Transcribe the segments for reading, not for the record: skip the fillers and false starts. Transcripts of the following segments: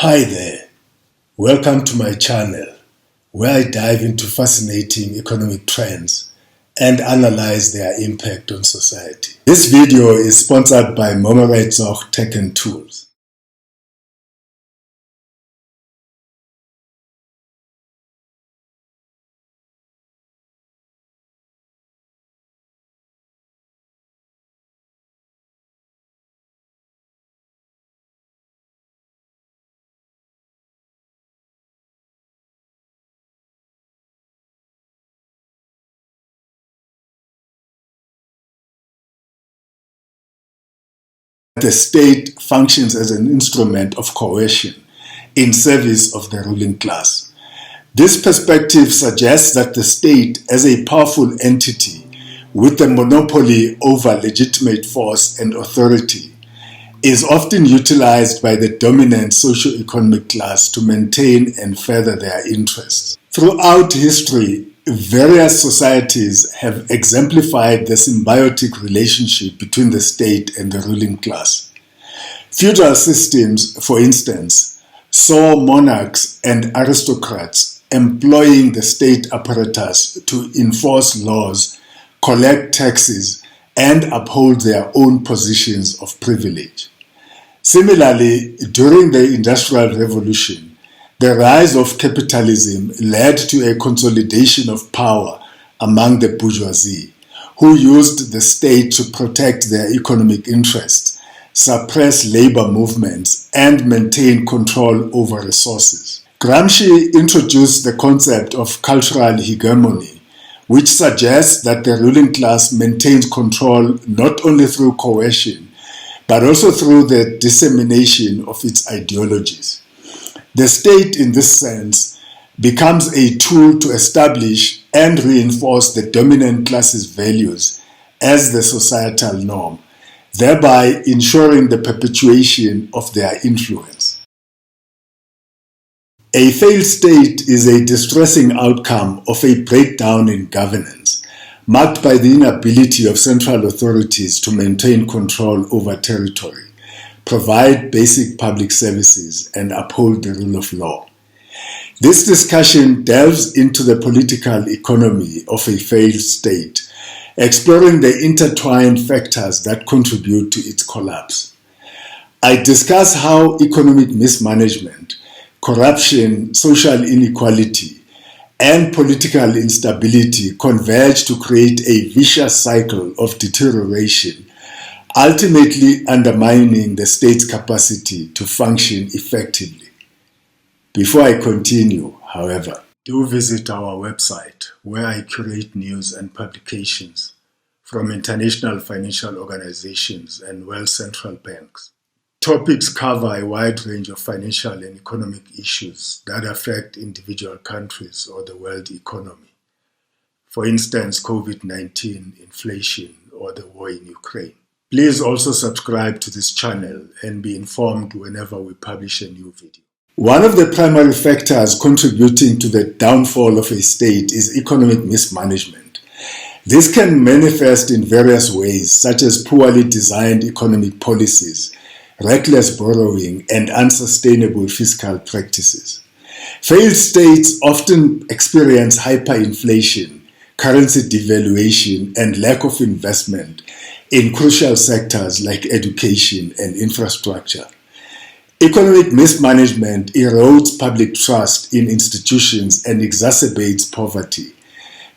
Hi there, welcome to my channel where I dive into fascinating economic trends and analyze their impact on society. This video is sponsored by Momoretsoch Tech and Tools. The state functions as an instrument of coercion in service of the ruling class. This perspective suggests that the state, as a powerful entity with a monopoly over legitimate force and authority, is often utilized by the dominant socio-economic class to maintain and further their interests. Throughout history, various societies have exemplified the symbiotic relationship between the state and the ruling class. Feudal systems, for instance, saw monarchs and aristocrats employing the state apparatus to enforce laws, collect taxes, and uphold their own positions of privilege. Similarly, during the Industrial Revolution, the rise of capitalism led to a consolidation of power among the bourgeoisie, who used the state to protect their economic interests, suppress labor movements, and maintain control over resources. Gramsci introduced the concept of cultural hegemony, which suggests that the ruling class maintains control not only through coercion, but also through the dissemination of its ideologies. The state, in this sense, becomes a tool to establish and reinforce the dominant class's values as the societal norm, thereby ensuring the perpetuation of their influence. A failed state is a distressing outcome of a breakdown in governance, marked by the inability of central authorities to maintain control over territory, provide basic public services, and uphold the rule of law. This discussion delves into the political economy of a failed state, exploring the intertwined factors that contribute to its collapse. I discuss how economic mismanagement, corruption, social inequality, and political instability converge to create a vicious cycle of deterioration, ultimately undermining the state's capacity to function effectively. Before I continue, however, do visit our website where I curate news and publications from international financial organizations and world central banks. Topics cover a wide range of financial and economic issues that affect individual countries or the world economy. For instance, COVID-19, inflation, or the war in Ukraine. Please also subscribe to this channel and be informed whenever we publish a new video. One of the primary factors contributing to the downfall of a state is economic mismanagement. This can manifest in various ways, such as poorly designed economic policies, reckless borrowing, and unsustainable fiscal practices. Failed states often experience hyperinflation, currency devaluation, and lack of investment in crucial sectors like education and infrastructure. Economic mismanagement erodes public trust in institutions and exacerbates poverty,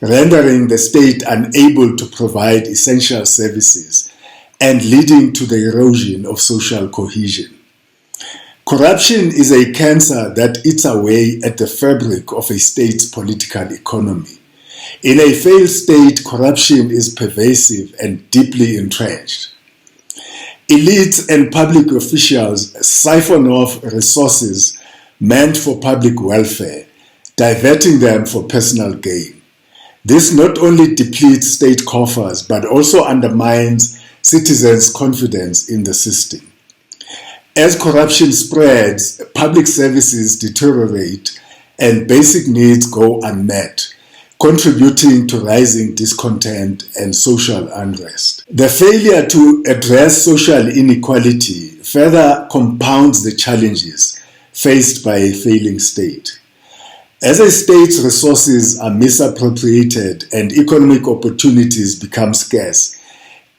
rendering the state unable to provide essential services and leading to the erosion of social cohesion. Corruption is a cancer that eats away at the fabric of a state's political economy. In a failed state, corruption is pervasive and deeply entrenched. Elites and public officials siphon off resources meant for public welfare, diverting them for personal gain. This not only depletes state coffers, but also undermines citizens' confidence in the system. As corruption spreads, public services deteriorate and basic needs go unmet, contributing to rising discontent and social unrest. The failure to address social inequality further compounds the challenges faced by a failing state. As a state's resources are misappropriated and economic opportunities become scarce,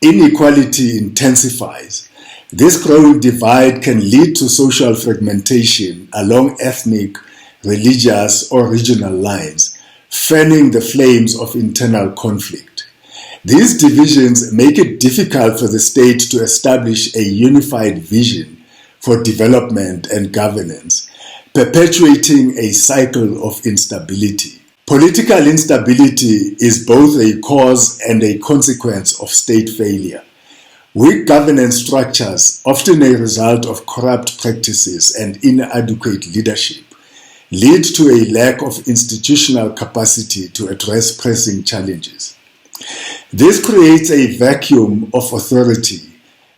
inequality intensifies. This growing divide can lead to social fragmentation along ethnic, religious, or regional lines, fanning the flames of internal conflict. These divisions make it difficult for the state to establish a unified vision for development and governance, perpetuating a cycle of instability. Political instability is both a cause and a consequence of state failure. Weak governance structures, often a result of corrupt practices and inadequate leadership, lead to a lack of institutional capacity to address pressing challenges. This creates a vacuum of authority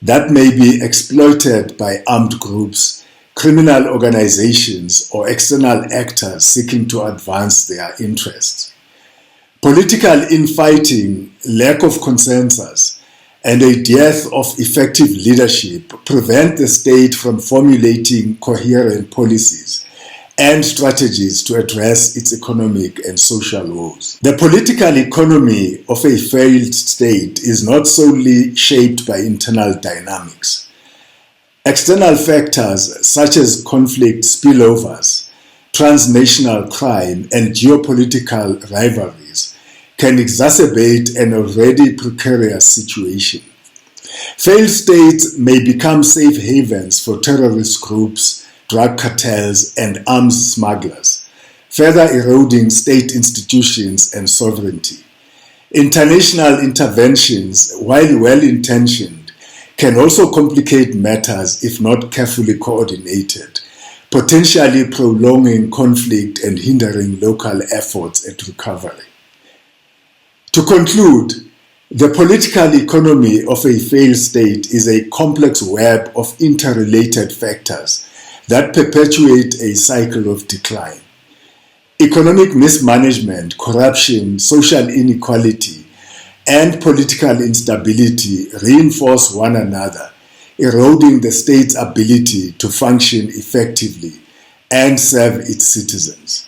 that may be exploited by armed groups, criminal organizations, or external actors seeking to advance their interests. Political infighting, lack of consensus, and a dearth of effective leadership prevent the state from formulating coherent policies and strategies to address its economic and social woes. The political economy of a failed state is not solely shaped by internal dynamics. External factors such as conflict spillovers, transnational crime, and geopolitical rivalries can exacerbate an already precarious situation. Failed states may become safe havens for terrorist groups, drug cartels, and arms smugglers, further eroding state institutions and sovereignty. International interventions, while well-intentioned, can also complicate matters if not carefully coordinated, potentially prolonging conflict and hindering local efforts at recovery. To conclude, the political economy of a failed state is a complex web of interrelated factors that perpetuate a cycle of decline. Economic mismanagement, corruption, social inequality, and political instability reinforce one another, eroding the state's ability to function effectively and serve its citizens.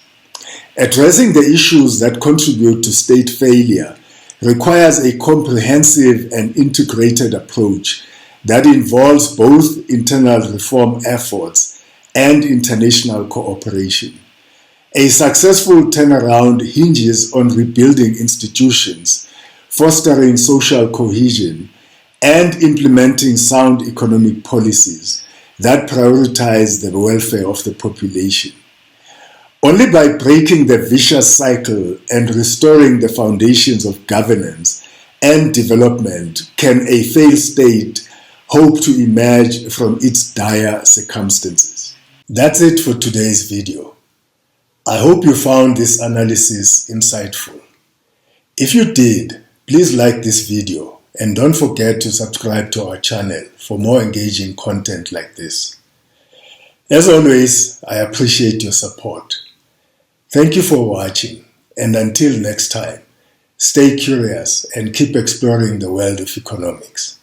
Addressing the issues that contribute to state failure requires a comprehensive and integrated approach that involves both internal reform efforts and international cooperation. A successful turnaround hinges on rebuilding institutions, fostering social cohesion, and implementing sound economic policies that prioritize the welfare of the population. Only by breaking the vicious cycle and restoring the foundations of governance and development can a failed state hope to emerge from its dire circumstances. That's it for today's video. I hope you found this analysis insightful. If you did, please like this video and don't forget to subscribe to our channel for more engaging content like this. As always, I appreciate your support. Thank you for watching, and until next time, stay curious and keep exploring the world of economics.